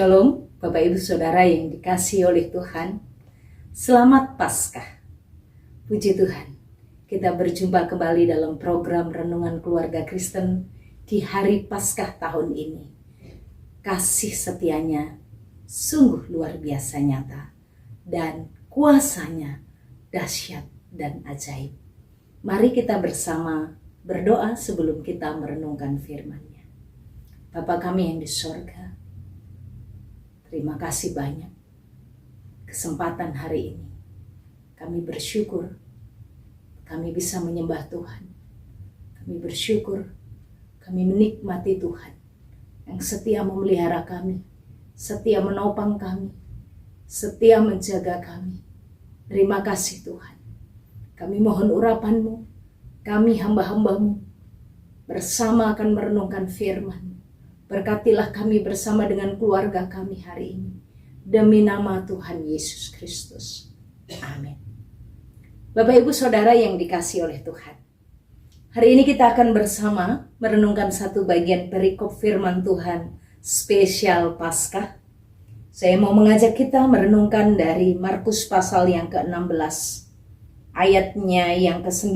Shalom, Bapak Ibu Saudara yang dikasihi oleh Tuhan. Selamat Paskah. Puji Tuhan, kita berjumpa kembali dalam program Renungan Keluarga Kristen di hari Paskah tahun ini. Kasih setianya sungguh luar biasa nyata dan kuasanya dahsyat dan ajaib. Mari kita bersama berdoa sebelum kita merenungkan firman-Nya. Bapa kami yang di sorga, terima kasih banyak kesempatan hari ini. Kami bersyukur kami bisa menyembah Tuhan. Kami bersyukur kami menikmati Tuhan yang setia memelihara kami, setia menopang kami, setia menjaga kami. Terima kasih Tuhan. Kami mohon urapan-Mu, kami hamba-hamba-Mu bersama akan merenungkan firman. Berkatilah kami bersama dengan keluarga kami hari ini. Demi nama Tuhan Yesus Kristus. Amin. Bapak Ibu Saudara yang dikasihi oleh Tuhan. Hari ini kita akan bersama merenungkan satu bagian perikop firman Tuhan spesial Paskah. Saya mau mengajak kita merenungkan dari Markus pasal yang ke-16. Ayatnya yang ke-9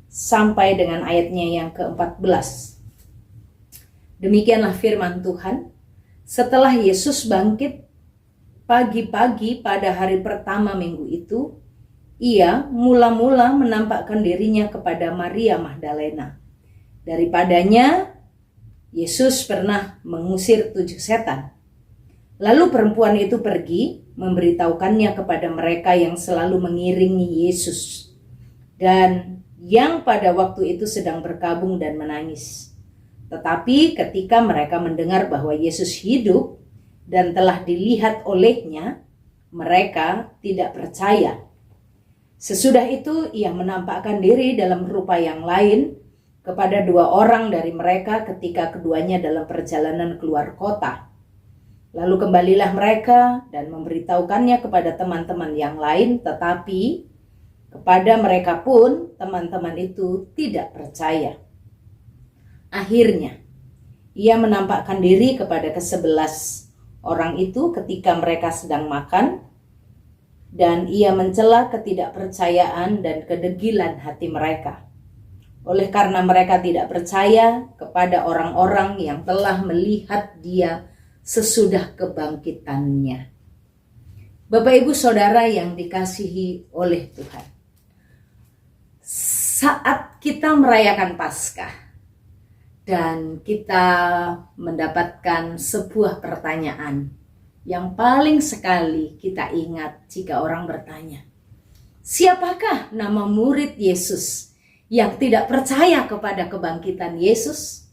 sampai dengan ayatnya yang ke-14. Demikianlah firman Tuhan. Setelah Yesus bangkit pagi-pagi pada hari pertama minggu itu, ia mula-mula menampakkan dirinya kepada Maria Magdalena. Daripadanya, Yesus pernah mengusir 7 setan. Lalu perempuan itu pergi memberitahukannya kepada mereka yang selalu mengiringi Yesus, dan yang pada waktu itu sedang berkabung dan menangis. Tetapi ketika mereka mendengar bahwa Yesus hidup dan telah dilihat olehnya, mereka tidak percaya. Sesudah itu ia menampakkan diri dalam rupa yang lain kepada 2 orang dari mereka ketika keduanya dalam perjalanan keluar kota. Lalu kembalilah mereka dan memberitahukannya kepada teman-teman yang lain, tetapi kepada mereka pun teman-teman itu tidak percaya. Akhirnya, ia menampakkan diri kepada ke-11 orang itu ketika mereka sedang makan, dan ia mencela ketidakpercayaan dan kedegilan hati mereka. Oleh karena mereka tidak percaya kepada orang-orang yang telah melihat dia sesudah kebangkitannya. Bapak Ibu Saudara yang dikasihi oleh Tuhan. Saat kita merayakan Paskah, dan kita mendapatkan sebuah pertanyaan yang paling sekali kita ingat jika orang bertanya, siapakah nama murid Yesus yang tidak percaya kepada kebangkitan Yesus?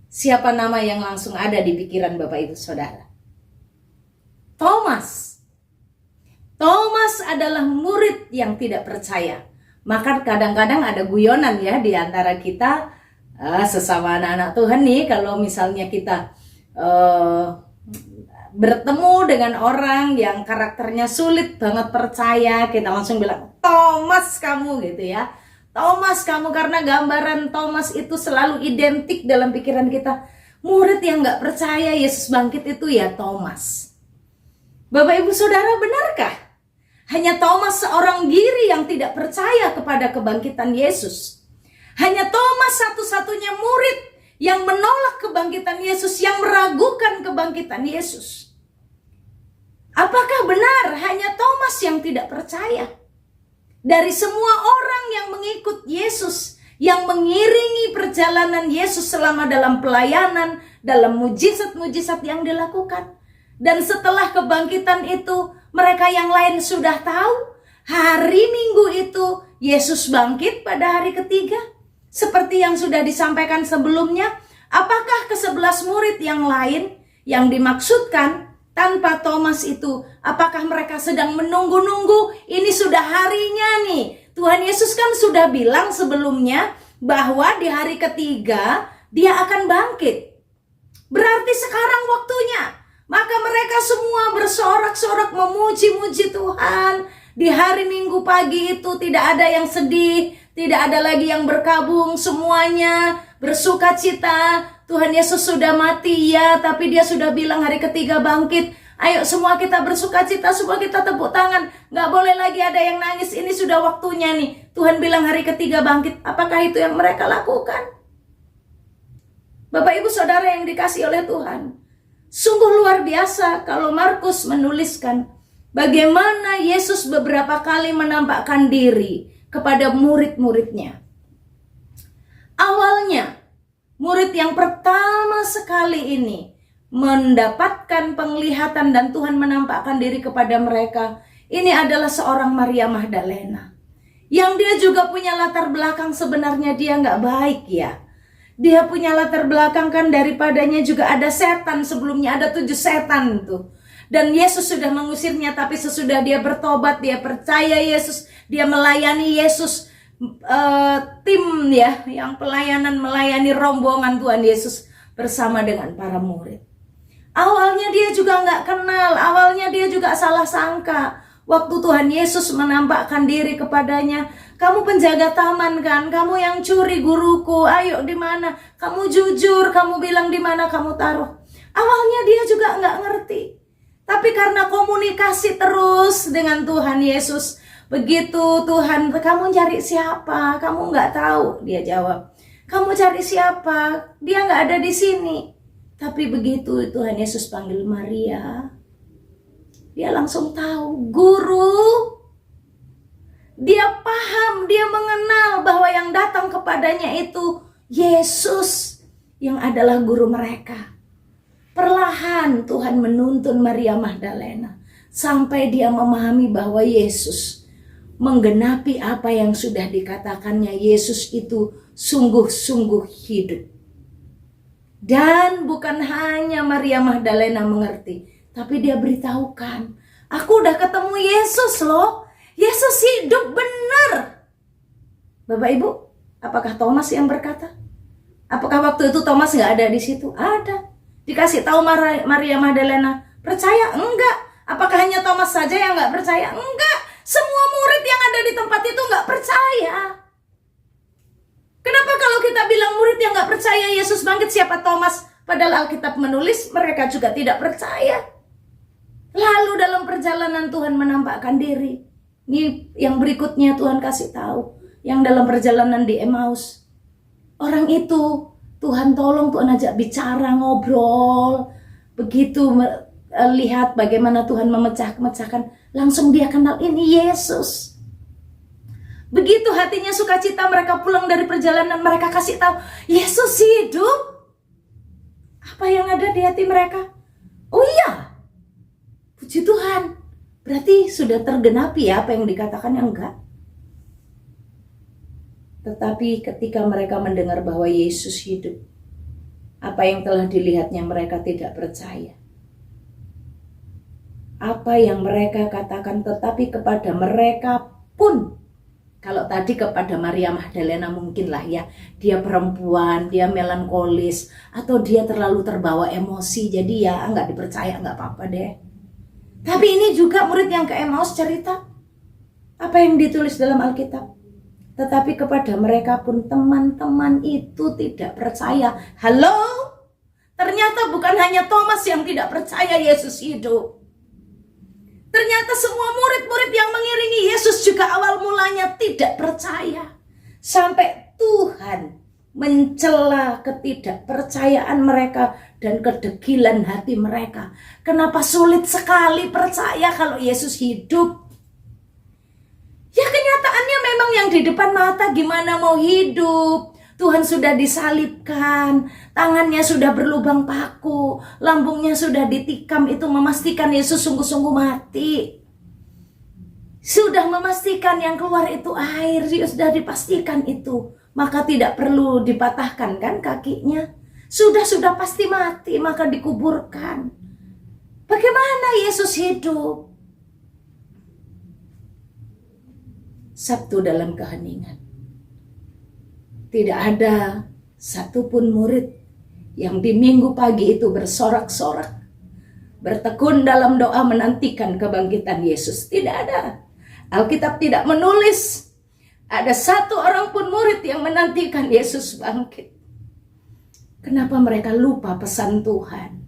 Siapa nama yang langsung ada di pikiran Bapak Ibu Saudara? Thomas. Thomas adalah murid yang tidak percaya. Maka kadang-kadang ada guyonan ya di antara kita, sesama anak-anak Tuhan nih, kalau misalnya kita bertemu dengan orang yang karakternya sulit banget percaya, kita langsung bilang, Thomas kamu gitu ya. Thomas kamu, karena gambaran Thomas itu selalu identik dalam pikiran kita. Murid yang gak percaya Yesus bangkit itu ya Thomas. Bapak Ibu Saudara, benarkah hanya Thomas seorang diri yang tidak percaya kepada kebangkitan Yesus? Hanya Thomas satu-satunya murid yang menolak kebangkitan Yesus, yang meragukan kebangkitan Yesus. Apakah benar hanya Thomas yang tidak percaya? Dari semua orang yang mengikut Yesus, yang mengiringi perjalanan Yesus selama dalam pelayanan, dalam mujizat-mujizat yang dilakukan. Dan setelah kebangkitan itu, mereka yang lain sudah tahu, hari Minggu itu Yesus bangkit pada hari ketiga. Seperti yang sudah disampaikan sebelumnya, apakah ke-11 murid yang lain yang dimaksudkan tanpa Thomas itu, apakah mereka sedang menunggu-nunggu, ini sudah harinya nih. Tuhan Yesus kan sudah bilang sebelumnya bahwa di hari ketiga dia akan bangkit. Berarti sekarang waktunya. Maka mereka semua bersorak-sorak memuji-muji Tuhan Di hari Minggu pagi itu tidak ada yang sedih, tidak ada lagi yang berkabung, semuanya bersuka cita. Tuhan Yesus sudah mati ya, tapi dia sudah bilang hari ketiga bangkit. Ayo semua kita bersuka cita, semua kita tepuk tangan. Gak boleh lagi ada yang nangis, ini sudah waktunya nih. Tuhan bilang hari ketiga bangkit. Apakah itu yang mereka lakukan? Bapak Ibu Saudara yang dikasihi oleh Tuhan, sungguh luar biasa kalau Markus menuliskan bagaimana Yesus beberapa kali menampakkan diri kepada murid-muridnya. Awalnya, murid yang pertama sekali ini mendapatkan penglihatan dan Tuhan menampakkan diri kepada mereka. Ini adalah seorang Maria Magdalena. Yang dia juga punya latar belakang, sebenarnya dia nggak baik ya. Dia punya latar belakang kan, daripadanya juga ada setan sebelumnya, ada 7 setan tuh. Dan Yesus sudah mengusirnya, tapi sesudah dia bertobat, dia percaya Yesus, dia melayani Yesus, tim ya, yang pelayanan melayani rombongan Tuhan Yesus bersama dengan para murid. Awalnya dia juga nggak kenal, awalnya dia juga salah sangka. Waktu Tuhan Yesus menampakkan diri kepadanya, kamu penjaga taman kan, kamu yang curi guruku, ayo di mana? Kamu jujur, kamu bilang di mana kamu taruh. Awalnya dia juga nggak ngerti, tapi karena komunikasi terus dengan Tuhan Yesus, begitu Tuhan, kamu cari siapa? Kamu nggak tahu, dia jawab. Kamu cari siapa? Dia nggak ada di sini. Tapi begitu Tuhan Yesus panggil Maria, dia langsung tahu, guru. Dia paham, dia mengenal bahwa yang datang kepadanya itu Yesus yang adalah guru mereka. Perlahan Tuhan menuntun Maria Magdalena sampai dia memahami bahwa Yesus menggenapi apa yang sudah dikatakannya. Yesus itu sungguh-sungguh hidup. Dan bukan hanya Maria Magdalena mengerti, tapi dia beritahukan, aku udah ketemu Yesus loh. Yesus hidup benar. Bapak Ibu, apakah Thomas yang berkata? Apakah waktu itu Thomas nggak ada di situ? Ada. Dikasih tahu Maria Magdalena, percaya? Enggak. Apakah hanya Thomas saja yang nggak percaya? Enggak. Semua murid yang ada di tempat itu nggak percaya. Kenapa kalau kita bilang murid yang nggak percaya Yesus bangkit, siapa Thomas? Padahal Alkitab menulis mereka juga tidak percaya. Lalu dalam perjalanan Tuhan menampakkan diri. Ini yang berikutnya Tuhan kasih tahu. Yang dalam perjalanan di Emmaus, orang itu Tuhan tolong, Tuhan ajak bicara, ngobrol. Begitu lihat bagaimana Tuhan memecahkan, langsung dia kenal ini Yesus. Begitu hatinya sukacita, mereka pulang dari perjalanan, mereka kasih tahu, Yesus hidup. Apa yang ada di hati mereka? Oh iya, puji Tuhan. Berarti sudah tergenapi ya apa yang dikatakan, yang enggak. Tetapi ketika mereka mendengar bahwa Yesus hidup, apa yang telah dilihatnya mereka tidak percaya. Apa yang mereka katakan, tetapi kepada mereka pun, kalau tadi kepada Maria Magdalena mungkinlah ya, dia perempuan, dia melankolis, atau dia terlalu terbawa emosi, jadi ya nggak dipercaya, nggak apa-apa deh. Tapi ini juga murid yang ke Emmaus cerita, apa yang ditulis dalam Alkitab. Tetapi kepada mereka pun teman-teman itu tidak percaya. Halo? Ternyata bukan hanya Thomas yang tidak percaya Yesus hidup. Ternyata semua murid-murid yang mengiringi Yesus juga awal mulanya tidak percaya. Sampai Tuhan mencela ketidakpercayaan mereka dan kedegilan hati mereka. Kenapa sulit sekali percaya kalau Yesus hidup? Ya kenyataannya memang yang di depan mata, gimana mau hidup? Tuhan sudah disalibkan, tangannya sudah berlubang paku, lambungnya sudah ditikam, itu memastikan Yesus sungguh-sungguh mati. Sudah memastikan yang keluar itu air, sudah dipastikan itu. Maka tidak perlu dipatahkan kan kakinya. Sudah pasti mati, maka dikuburkan. Bagaimana Yesus hidup? Sabtu dalam keheningan. Tidak ada satupun murid yang di minggu pagi itu bersorak-sorak, bertekun dalam doa menantikan kebangkitan Yesus. Tidak ada. Alkitab tidak menulis ada satu orang pun murid yang menantikan Yesus bangkit. Kenapa mereka lupa pesan Tuhan?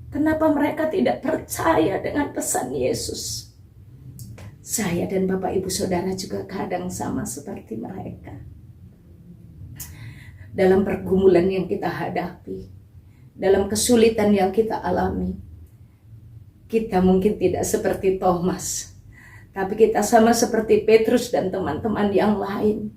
Kenapa mereka tidak percaya dengan pesan Yesus? Saya dan Bapak Ibu Saudara juga kadang sama seperti mereka. Dalam pergumulan yang kita hadapi, dalam kesulitan yang kita alami, kita mungkin tidak seperti Thomas, tapi kita sama seperti Petrus dan teman-teman yang lain.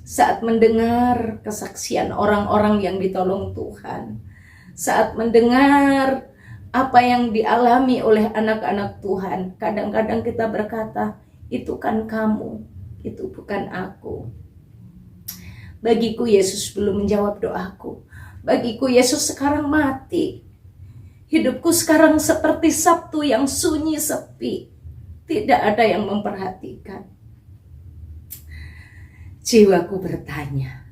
Saat mendengar kesaksian orang-orang yang ditolong Tuhan, saat mendengar apa yang dialami oleh anak-anak Tuhan, kadang-kadang kita berkata, itu kan kamu, itu bukan aku. Bagiku Yesus belum menjawab doaku. Bagiku Yesus sekarang mati. Hidupku sekarang seperti Sabtu yang sunyi sepi. Tidak ada yang memperhatikan. Jiwaku bertanya,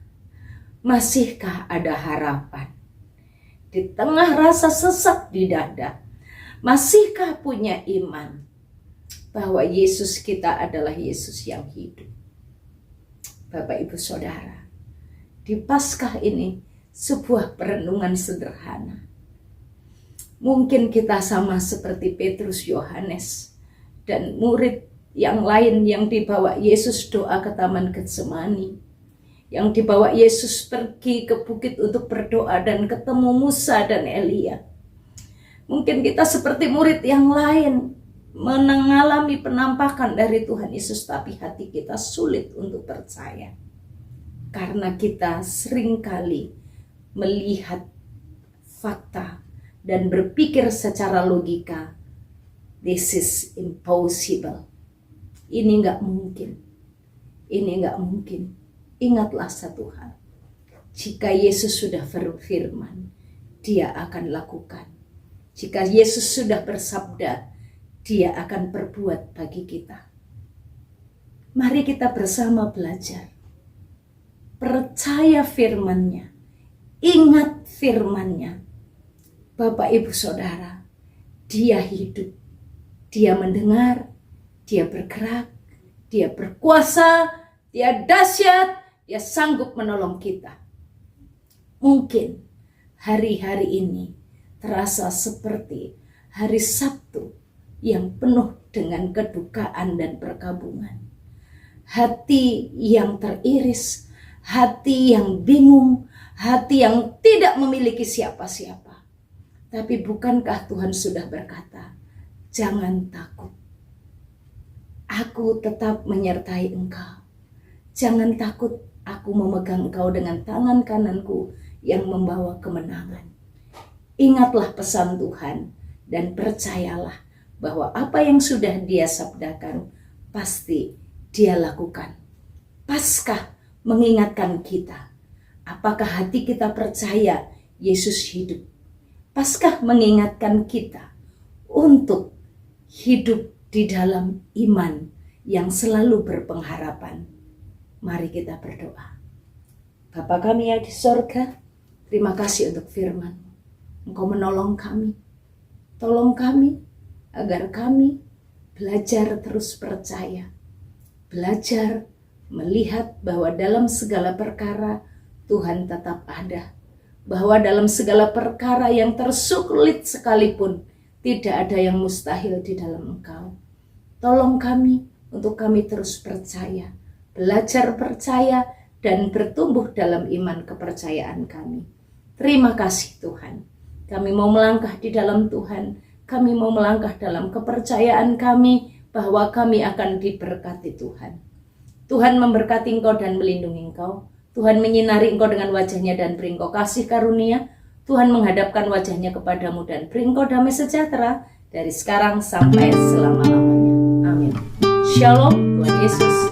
masihkah ada harapan? Di tengah rasa sesak di dada, masihkah punya iman bahwa Yesus kita adalah Yesus yang hidup? Bapak Ibu Saudara, di Paskah ini sebuah perenungan sederhana. Mungkin kita sama seperti Petrus, Yohanes, dan murid yang lain yang dibawa Yesus doa ke Taman Getsemani, yang dibawa Yesus pergi ke bukit untuk berdoa dan ketemu Musa dan Elia. Mungkin kita seperti murid yang lain mengalami penampakan dari Tuhan Yesus, tapi hati kita sulit untuk percaya. Karena kita seringkali melihat fakta dan berpikir secara logika, this is impossible. Ini nggak mungkin. Ini nggak mungkin. Ingatlah satu hal. Jika Yesus sudah berfirman, Dia akan lakukan. Jika Yesus sudah bersabda, Dia akan perbuat bagi kita. Mari kita bersama belajar. Percaya firman-Nya. Ingat firman-Nya. Bapak Ibu Saudara, Dia hidup. Dia mendengar. Dia bergerak, Dia berkuasa, Dia dahsyat, Dia sanggup menolong kita. Mungkin hari-hari ini terasa seperti hari Sabtu yang penuh dengan kedukaan dan perkabungan. Hati yang teriris, hati yang bingung, hati yang tidak memiliki siapa-siapa. Tapi bukankah Tuhan sudah berkata, jangan takut. Aku tetap menyertai engkau. Jangan takut, aku memegang engkau dengan tangan kananku yang membawa kemenangan. Ingatlah pesan Tuhan dan percayalah bahwa apa yang sudah Dia sabdakan pasti Dia lakukan. Paskah mengingatkan kita, apakah hati kita percaya Yesus hidup? Paskah mengingatkan kita untuk hidup di dalam iman yang selalu berpengharapan. Mari kita berdoa. Bapa kami yang di sorga, terima kasih untuk firman. Engkau menolong kami. Tolong kami agar kami belajar terus percaya. Belajar melihat bahwa dalam segala perkara Tuhan tetap ada. Bahwa dalam segala perkara yang tersulit sekalipun tidak ada yang mustahil di dalam Engkau. Tolong kami untuk kami terus percaya, belajar percaya, dan bertumbuh dalam iman kepercayaan kami. Terima kasih Tuhan. Kami mau melangkah di dalam Tuhan. Kami mau melangkah dalam kepercayaan kami bahwa kami akan diberkati Tuhan. Tuhan memberkati engkau dan melindungi engkau. Tuhan menyinari engkau dengan wajahnya dan beri engkau kasih karunia. Tuhan menghadapkan wajahnya kepadamu dan beri engkau damai sejahtera dari sekarang sampai selama-lamanya. Amin. Shalom, Tuhan Yesus